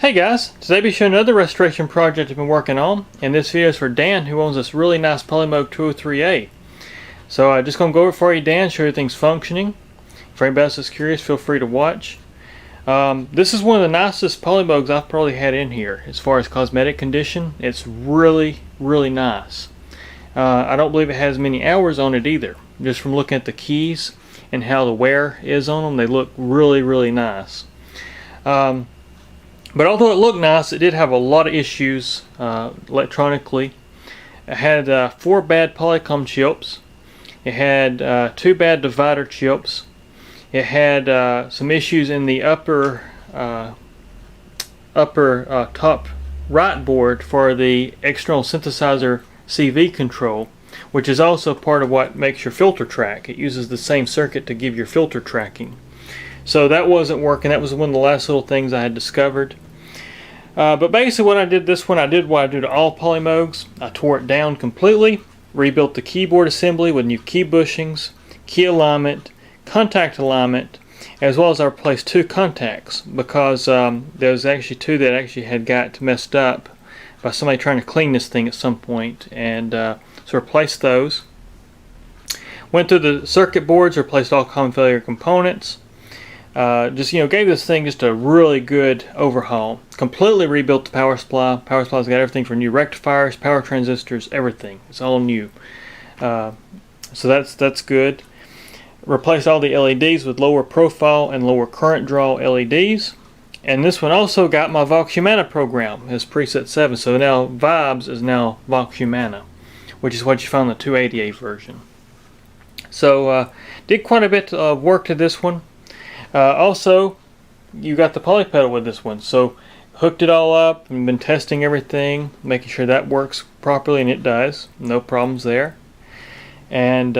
Hey guys, today I'll be showing another restoration project I've been working on, and this video is for Dan, who owns this really nice Polymoog 203A. So I'm just going to go over it for you, Dan, show you things functioning. If anybody else is curious, feel free to watch. This is one of the nicest Polymoogs I've probably had in here. As far as cosmetic condition, it's really nice. I don't believe it has many hours on it either. Just from looking at the keys and how the wear is on them, they look really nice. But although it looked nice, it did have a lot of issues electronically. It had 4 bad Polycom chips. It had 2 bad divider chips. It had some issues in the upper top right board for the external synthesizer CV control, which is also part of what makes your filter track. It uses the same circuit to give your filter tracking. So that wasn't working. That was one of the last little things I had discovered. But basically what I did I did what I do to all Polymoogs. I tore it down completely, rebuilt the keyboard assembly with new key bushings, key alignment, contact alignment, as well as I replaced 2 contacts because there was actually 2 that actually had got messed up by somebody trying to clean this thing at some point, and so replaced those. Went through the circuit boards, replaced all common failure components. Gave this thing just a really good overhaul. Completely rebuilt the power supply. Power supply's got everything from new rectifiers, power transistors, everything. It's all new. So that's good. Replaced all the LEDs with lower profile and lower current draw LEDs. And this one also got my Vox Humana program as preset 7. So now Vibes is now Vox Humana, which is what you found in the 288 version. So did quite a bit of work to this one. Also, you got the poly pedal with this one, so hooked it all up and been testing everything, making sure that works properly, and it does. No problems there. And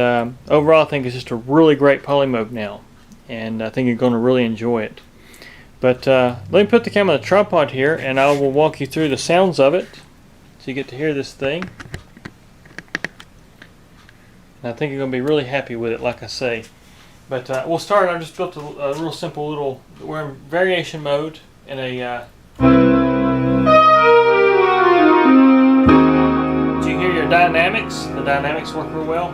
overall, I think it's just a really great Polymoog now, and I think you're going to really enjoy it. But let me put the camera on the tripod here, and I will walk you through the sounds of it, so you get to hear this thing. And I think you're going to be really happy with it, like I say. But we'll start. I just built a real simple little. We're in variation mode in a. Do you hear your dynamics? The dynamics work real well.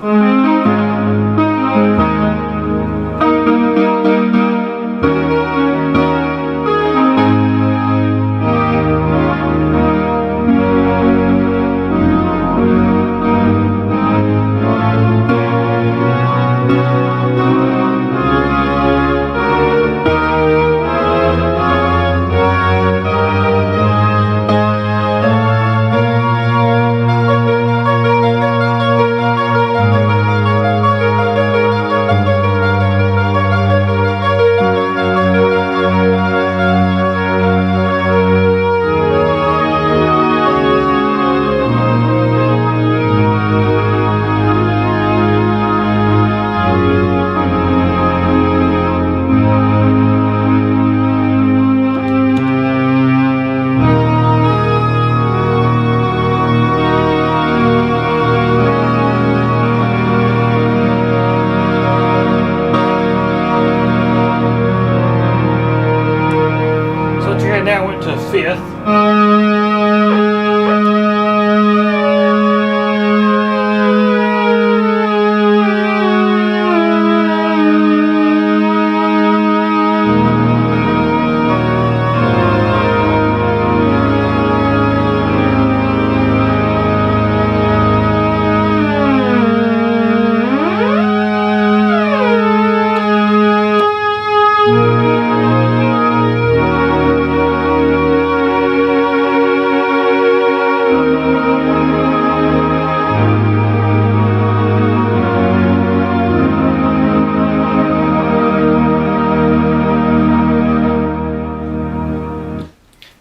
Now went to 5th.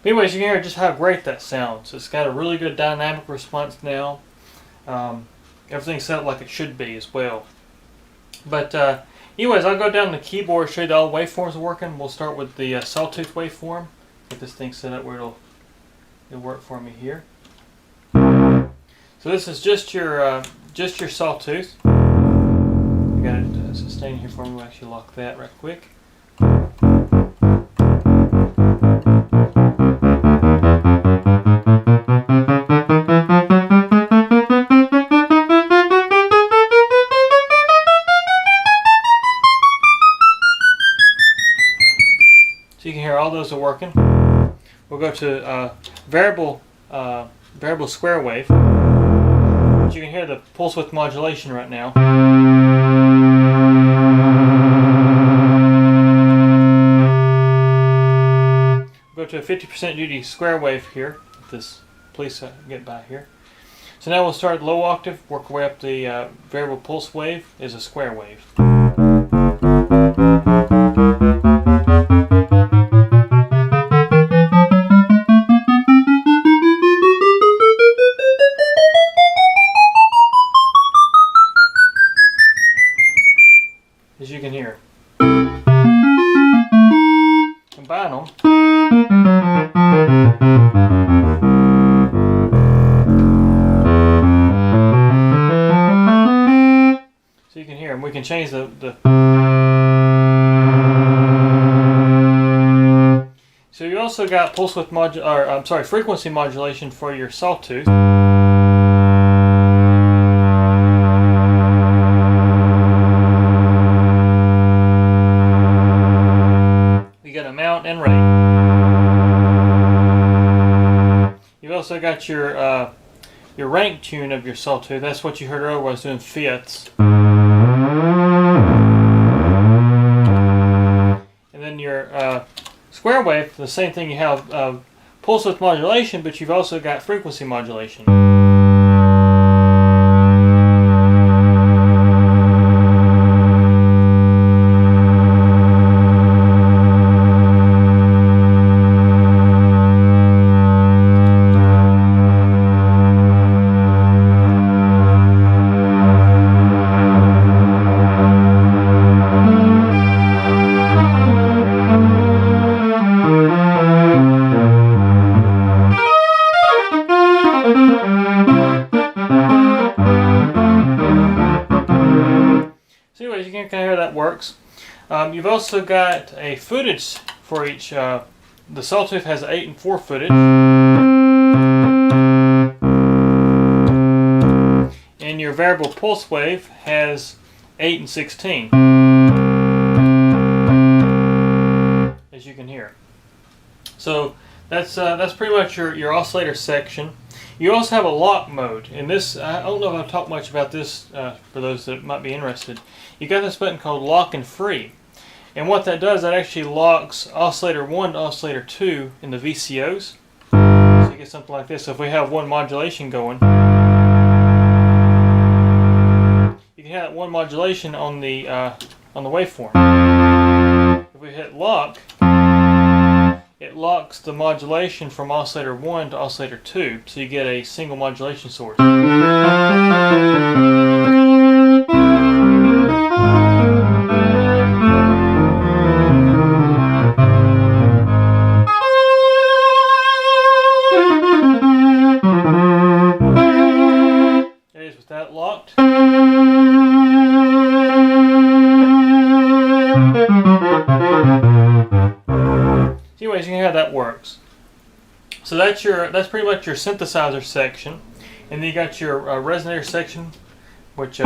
Anyways, you can hear just how great that sounds. It's got a really good dynamic response now. Everything's set up like it should be as well. But anyways, I'll go down the keyboard, show you all the waveforms are working. We'll start with the sawtooth waveform. Get this thing set up where it'll work for me here. So this is just your sawtooth. I got it sustained here for me. We'll actually lock that right quick. working. We'll go to variable square wave. But you can hear the pulse width modulation right now. We'll go to a 50% duty square wave here. This please get by here. So now we'll start low octave, work our way up the variable pulse wave is a square wave. As you can hear. Combine them. So you can hear them. We can change the So you also got pulse width frequency modulation for your sawtooth. You got amount and rate. You also got your rank tune of your sawtooth. That's what you heard earlier when I was doing fifths. And then your square wave, the same thing. You have pulse width modulation, but you've also got frequency modulation. So anyways, you can kind of hear that works. You've also got a footage for each. The sawtooth has 8 and 4 footage. And your variable pulse wave has 8 and 16. As you can hear. So that's pretty much your oscillator section. You also have a lock mode. And this, I don't know if I've talked much about this for those that might be interested. You got this button called lock and free. And what that does, that actually locks oscillator 1 to oscillator 2 in the VCOs. So you get something like this. So if we have one modulation going, you can have that one modulation on the waveform. If we hit lock, it locks the modulation from oscillator 1 to oscillator 2, so you get a single modulation source. There it is with that locked. Anyways, you can hear how that works. So that's pretty much your synthesizer section, and then you got your resonator section, which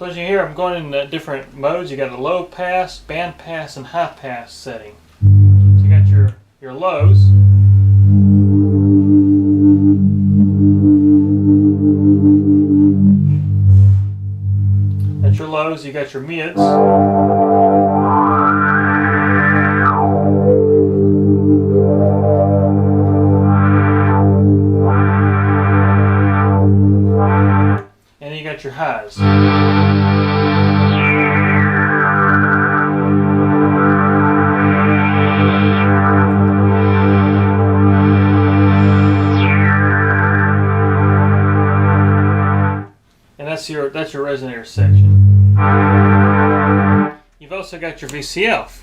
So as you hear, I'm going in different modes. You got a low pass, band pass, and high pass setting. So you got your lows. That's your lows. You got your mids. you got your highs. And that's your resonator section. You've also got your VCF.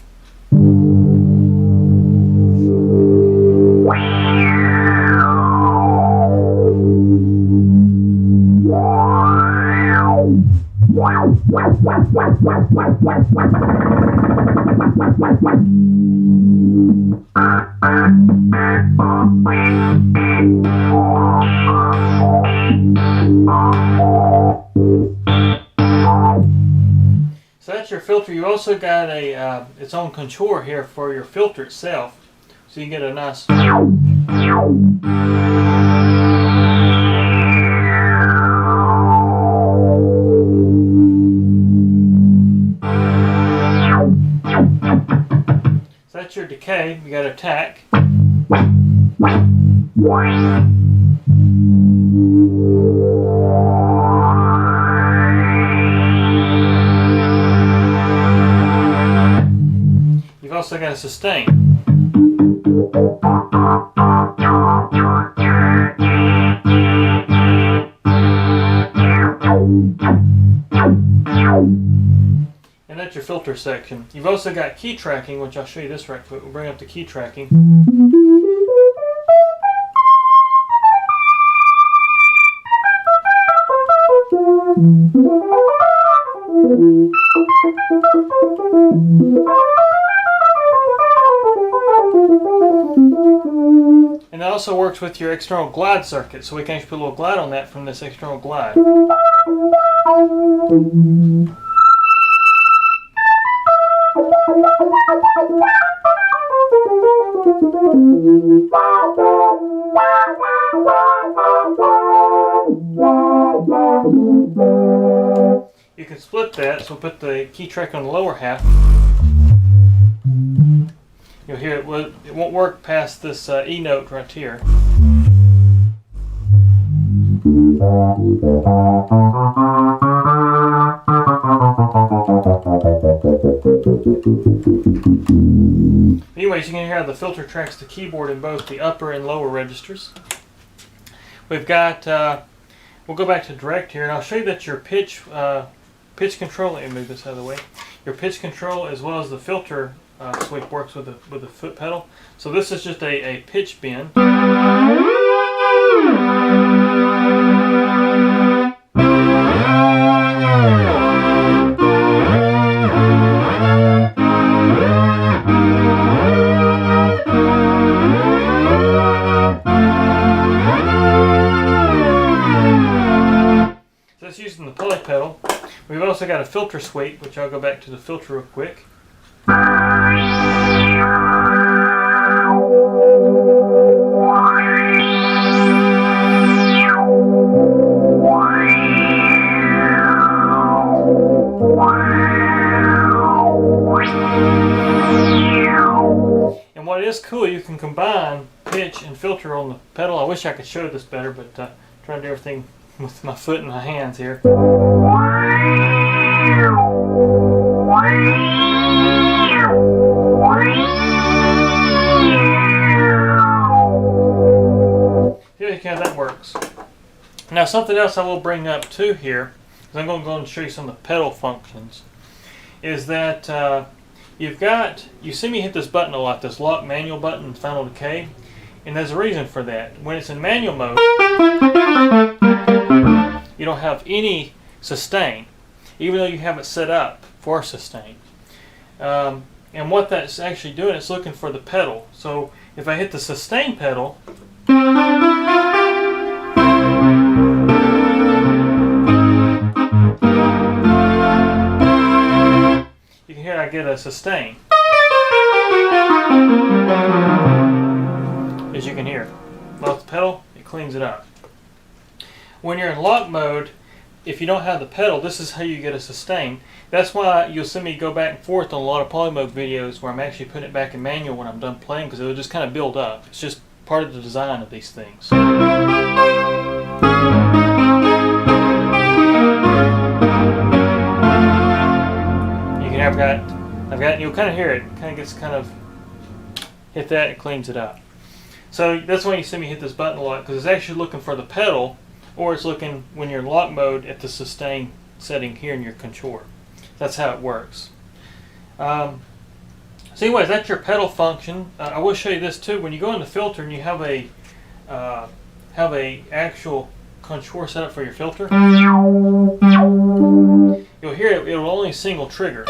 So that's your filter. You also got a its own contour here for your filter itself, so you can get a nice. So that's your decay. You got attack. You've also got a sustain. And that's your filter section. You've also got key tracking, which I'll show you this right quick. We'll bring up the key tracking. And that also works with your external glide circuit, so we can actually put a little glide on that from this external glide. You can split that, so we'll put the key track on the lower half. You'll hear it won't work past this E note right here. Anyways, you can hear how the filter tracks the keyboard in both the upper and lower registers. We've got, we'll go back to direct here, and I'll show you that your pitch control, let me move this out of the way. Your pitch control as well as the filter switch works with the foot pedal. So this is just a pitch bend. So that's using the poly pedal. We've also got a filter sweep, which I'll go back to the filter real quick. And what is cool, you can combine pitch and filter on the pedal. I wish I could show this better, but trying to do everything with my foot and my hands here. Here's how that works. Now something else I will bring up too here, because I'm going to go and show you some of the pedal functions, is that you see me hit this button a lot, this lock manual button, final decay, and there's a reason for that. When it's in manual mode, you don't have any sustain, even though you have it set up for sustain. And what that's actually doing, it's looking for the pedal. So if I hit the sustain pedal, you can hear I get a sustain. As you can hear. Off the pedal, it cleans it up. When you're in lock mode, if you don't have the pedal, this is how you get a sustain. That's why you'll see me go back and forth on a lot of Polymoog videos where I'm actually putting it back in manual when I'm done playing, because it'll just kind of build up. It's just part of the design of these things. I've got, you'll kind of hear it. Kind of gets hit that, it cleans it up. So that's why you see me hit this button a lot, because it's actually looking for the pedal, or it's looking when you're in lock mode at the sustain setting here in your control. That's how it works. So anyways, that's your pedal function. I will show you this too. When you go in the filter and you have a actual control set up for your filter, you'll hear it. It'll only single trigger.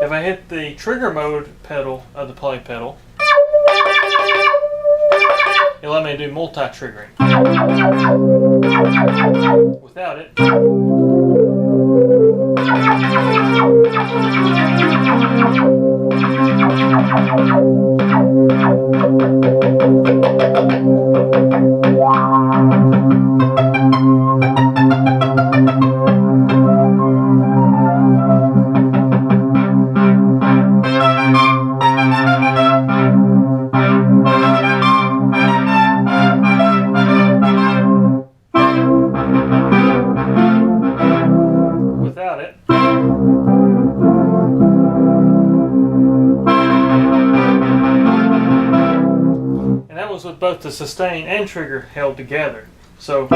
If I hit the trigger mode pedal of the poly pedal, it'll let me do multi-triggering. Without it, with both the sustain and trigger held together. So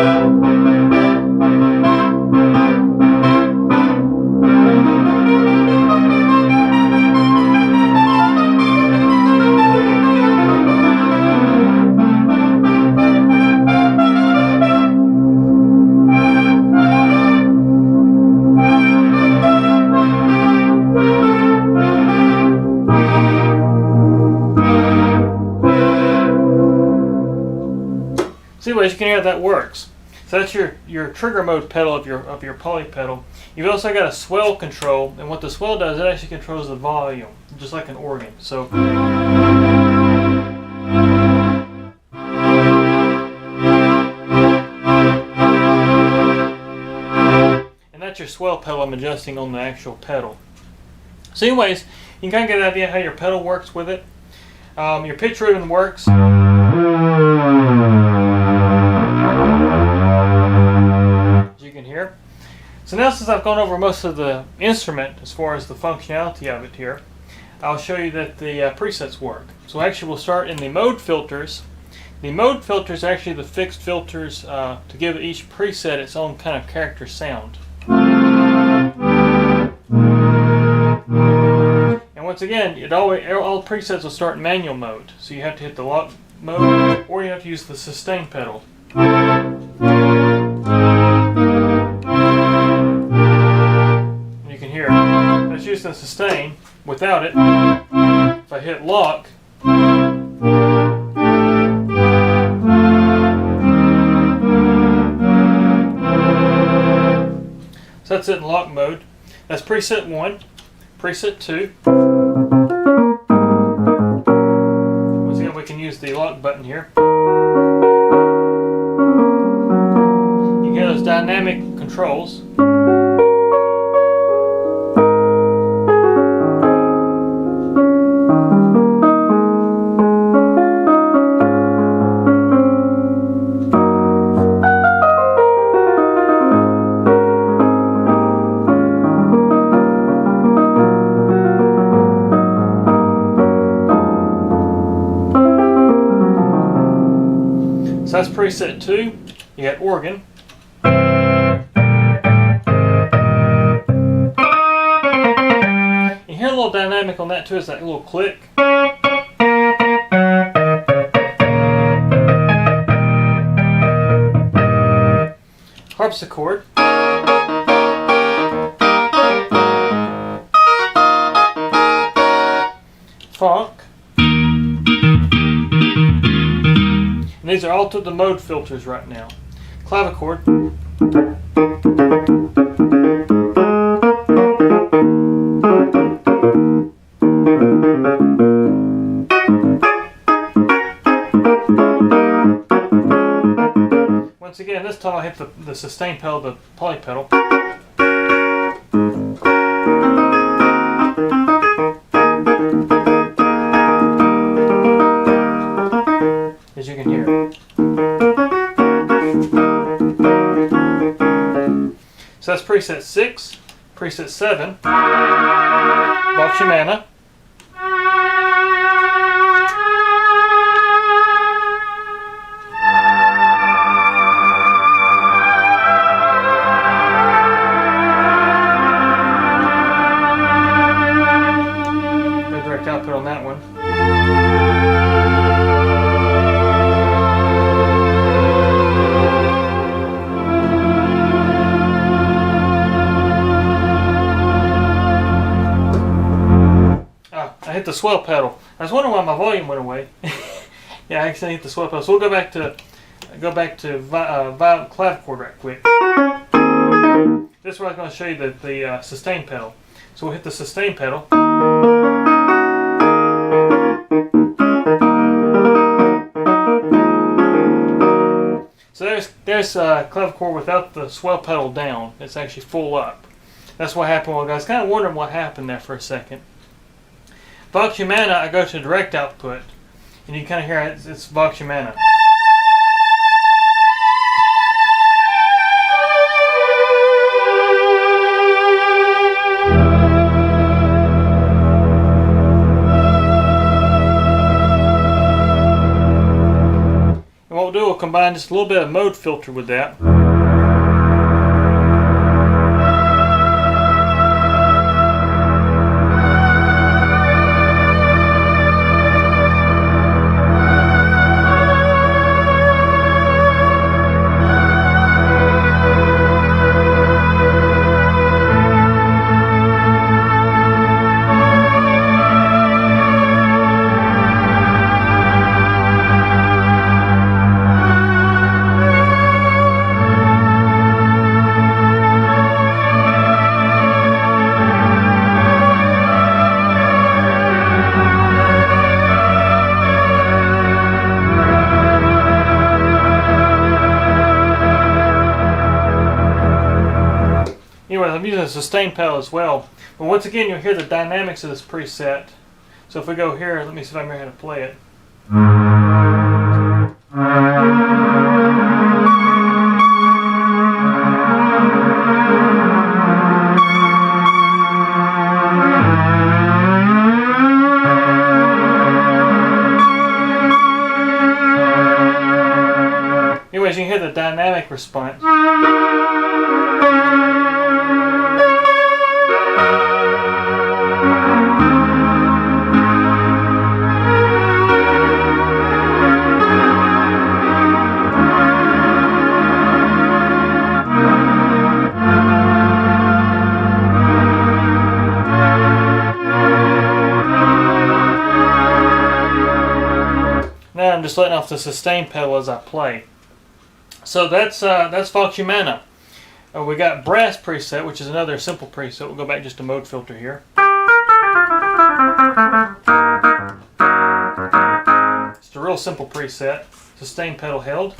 anyways, you can hear how that works. So that's your trigger mode pedal of your poly pedal. You've also got a swell control, and what the swell does, it actually controls the volume, just like an organ. So and that's your swell pedal I'm adjusting on the actual pedal. So anyways, you can kind of get an idea how your pedal works with it. Your pitch ribbon works. Here. So now, since I've gone over most of the instrument as far as the functionality of it here, I'll show you that the presets work. So actually we'll start in the mode filters. The mode filters are actually the fixed filters to give each preset its own kind of character sound. And once again, all presets will start in manual mode. So you have to hit the lock mode, or you have to use the sustain pedal. Let's use the sustain. Without it, if I hit lock, so that's it in lock mode. That's preset 1. Preset 2. Once again, we can use the lock button here. You can hear those dynamic controls. So that's preset 2. You got organ. You hear a little dynamic on that too, is that little click. Harpsichord. Funk. And these are all to the mode filters right now. Clavichord. Once again, this time I hit the sustain pedal, the poly pedal. As you can hear. So that's preset 6. preset 7, Vox-Humana. No direct output on that one. I hit the swell pedal. I was wondering why my volume went away. Yeah, I accidentally hit the swell pedal. So we'll go back to violent clavichord right quick. This is where I was going to show you the sustain pedal. So we'll hit the sustain pedal. So there's clavichord without the swell pedal down. It's actually full up. That's what happened. Well, guys, kind of wondering what happened there for a second. Vox-Humana, I go to direct output, and you kind of hear it's Vox-Humana. And what we'll do, we'll combine just a little bit of mode filter with that. Anyways, I'm using a sustain pedal as well. But once again, you'll hear the dynamics of this preset. So if we go here, let me see if I remember how to play it. Anyways, you can hear the dynamic response. Now I'm just letting off the sustain pedal as I play. So that's Vox-Humana. We got brass preset, which is another simple preset. We'll go back just to mode filter here. It's a real simple preset. Sustain pedal held.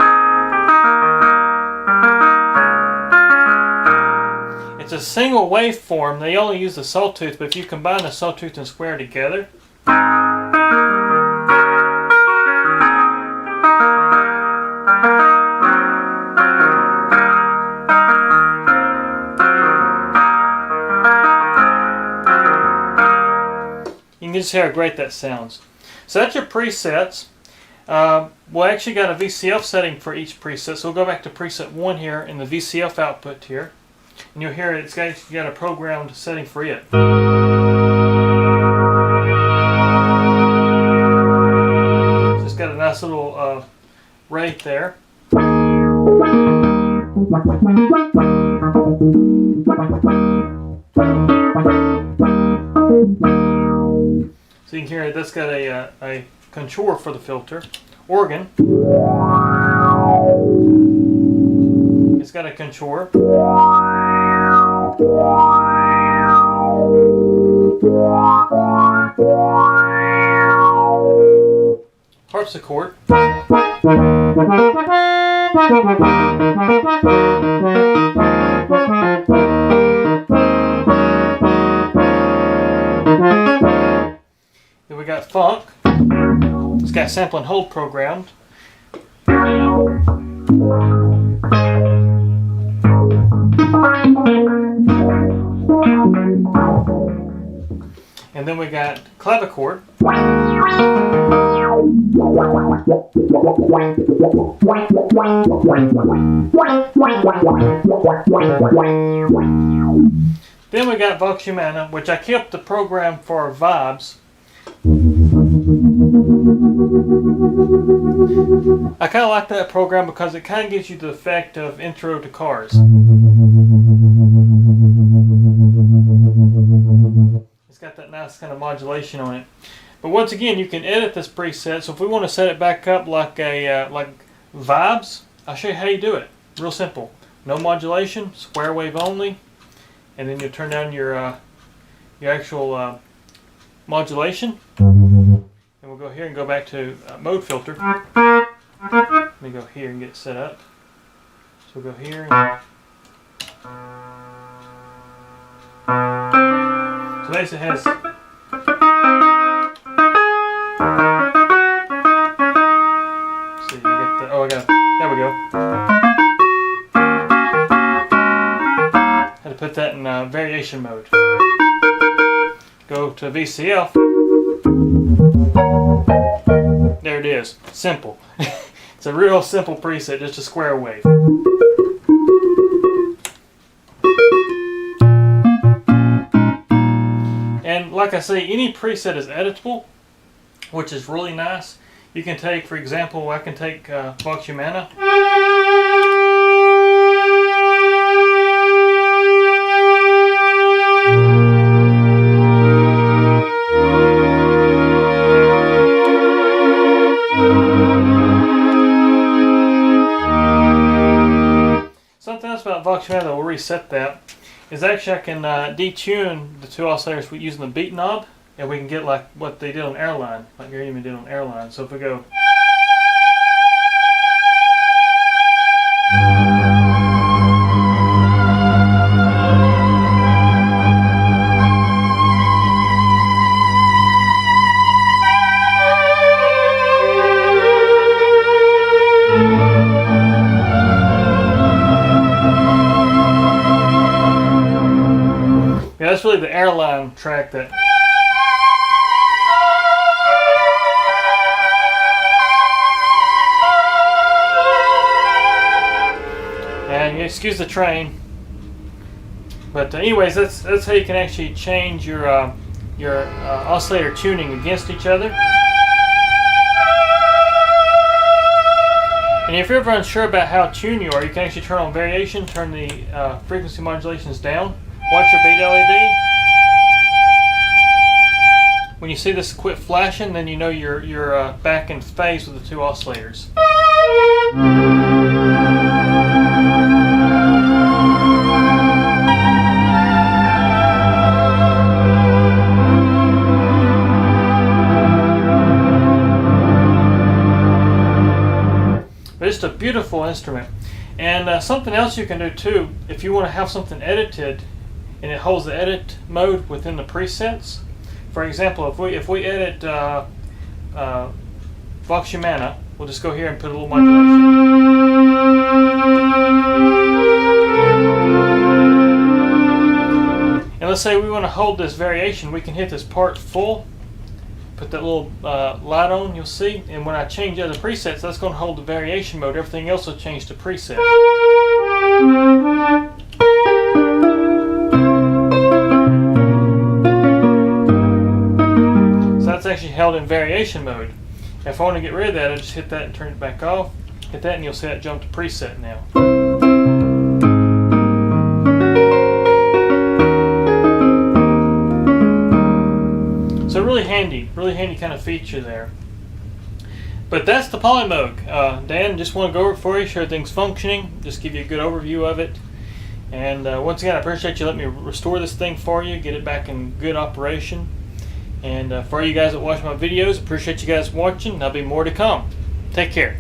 It's a single waveform. They only use the sawtooth, but if you combine the sawtooth and square together, you can just hear how great that sounds. So that's your presets. We actually got a VCF setting for each preset. So we'll go back to preset 1 here in the VCF output here. And you'll hear it's got a programmed setting for it. So it's got a nice little rate there. So you can hear that's got a contour for the filter. Organ. It's got a contour. Harpsichord. Then we got funk. It's got sample and hold programmed. And then we got clavichord. Then we got Vox Humana, which I kept the program for vibes. I kind of like that program because it kind of gives you the effect of intro to cars. It's got that nice kind of modulation on it. But once again, you can edit this preset. So if we want to set it back up like a like vibes, I'll show you how you do it. Real simple. No modulation, square wave only, and then you turn down your actual modulation. And we'll go here and go back to mode filter. Let me go here and get it set up. So we'll go here. So basically it has. Let's see, I got the. Oh, I got. There we go. Had to put that in variation mode. Go to VCF. There it is. Simple. It's a real simple preset, just a square wave. And like I say, any preset is editable, which is really nice. You can take, for example, I can take Vox Humana. Something else about Vox Humana that will reset that is actually I can detune the two oscillators using the beat knob, and we can get like what they did on Airline, like Gary even did on Airline. So if we go. Yeah, that's really the Airline track that. And you excuse the train, but anyways, that's how you can actually change your oscillator tuning against each other. And if you're ever unsure about how tuned you are, you can actually turn on variation, turn the frequency modulations down. Watch your beat LED. When you see this quit flashing, then you know you're back in phase with the two oscillators. But it's a beautiful instrument. And something else you can do too, if you want to have something edited and it holds the edit mode within the presets. For example, if we edit Vox Humana, we'll just go here and put a little modulation. And let's say we want to hold this variation, we can hit this part full, put that little light on, you'll see, and when I change other presets, that's going to hold the variation mode. Everything else will change to preset. Actually held in variation mode. If I want to get rid of that, I just hit that and turn it back off. Hit that and you'll see that jump to preset now. So really handy kind of feature there. But that's the Polymoog. Dan, just want to go over it for you, sure everything's functioning, just give you a good overview of it. And once again, I appreciate you letting me restore this thing for you, get it back in good operation. And for you guys that watch my videos, appreciate you guys watching. There'll be more to come. Take care.